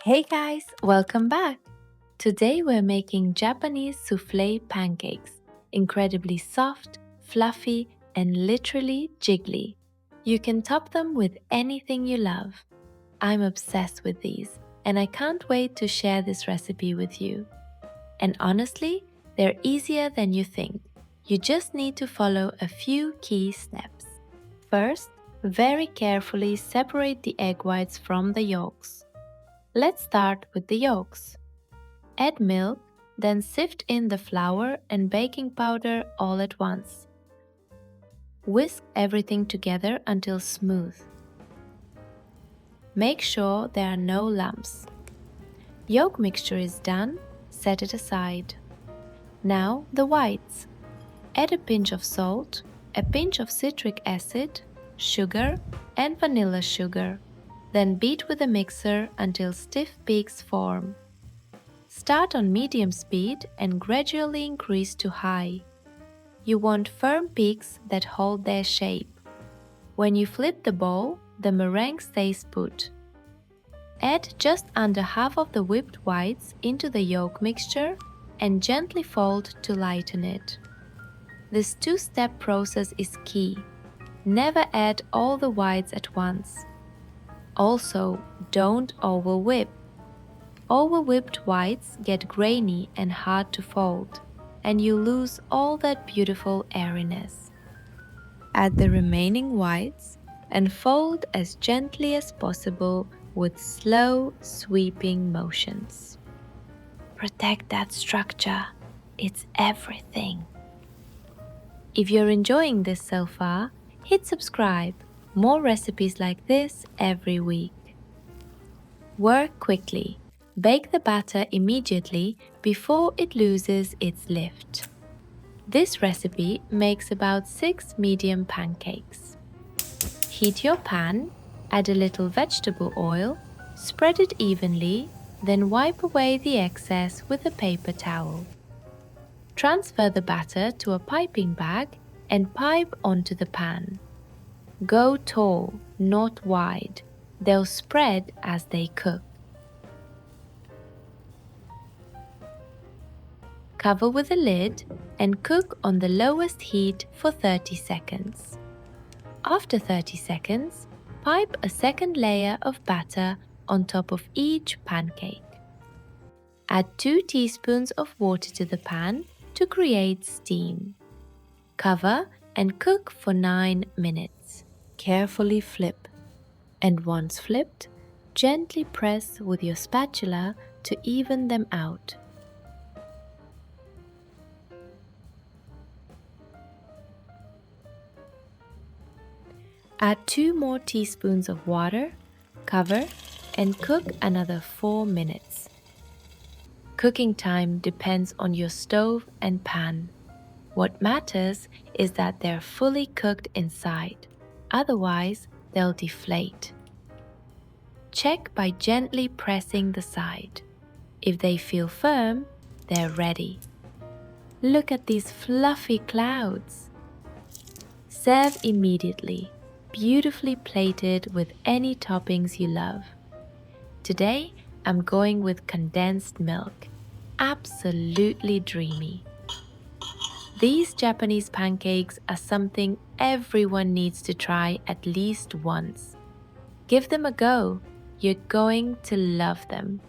Hey guys, welcome back! Today we're making Japanese souffle pancakes. Incredibly soft, fluffy, and literally jiggly. You can top them with anything you love. I'm obsessed with these, and I can't wait to share this recipe with you. And honestly, they're easier than you think. You just need to follow a few key steps. First, very carefully separate the egg whites from the yolks. Let's start with the yolks. Add milk, then sift in the flour and baking powder all at once. Whisk everything together until smooth. Make sure there are no lumps. Yolk mixture is done, set it aside. Now the whites. Add a pinch of salt, a pinch of citric acid, sugar, and vanilla sugar. Then beat with a mixer until stiff peaks form. Start on medium speed and gradually increase to high. You want firm peaks that hold their shape. When you flip the bowl, the meringue stays put. Add just under half of the whipped whites into the yolk mixture and gently fold to lighten it. This two-step process is key. Never add all the whites at once. Also, don't over-whip. Over-whipped whites get grainy and hard to fold, and you lose all that beautiful airiness. Add the remaining whites and fold as gently as possible with slow, sweeping motions. Protect that structure. It's everything. If you're enjoying this so far, hit subscribe. More recipes like this every week. Work quickly. Bake the batter immediately before it loses its lift. This recipe makes about 6 medium pancakes. Heat your pan, add a little vegetable oil, spread it evenly, then wipe away the excess with a paper towel. Transfer the batter to a piping bag and pipe onto the pan. Go tall, not wide. They'll spread as they cook. Cover with a lid and cook on the lowest heat for 30 seconds. After 30 seconds, pipe a second layer of batter on top of each pancake. Add 2 teaspoons of water to the pan to create steam. Cover and cook for 9 minutes. Carefully flip, and once flipped, gently press with your spatula to even them out. Add 2 more teaspoons of water, cover, and cook another 4 minutes. Cooking time depends on your stove and pan. What matters is that they're fully cooked inside, otherwise they'll deflate. Check by gently pressing the side. If they feel firm, they're ready. Look at these fluffy clouds. Serve immediately, beautifully plated with any toppings you love. Today, I'm going with condensed milk. Absolutely dreamy. These Japanese pancakes are something everyone needs to try at least once. Give them a go. You're going to love them.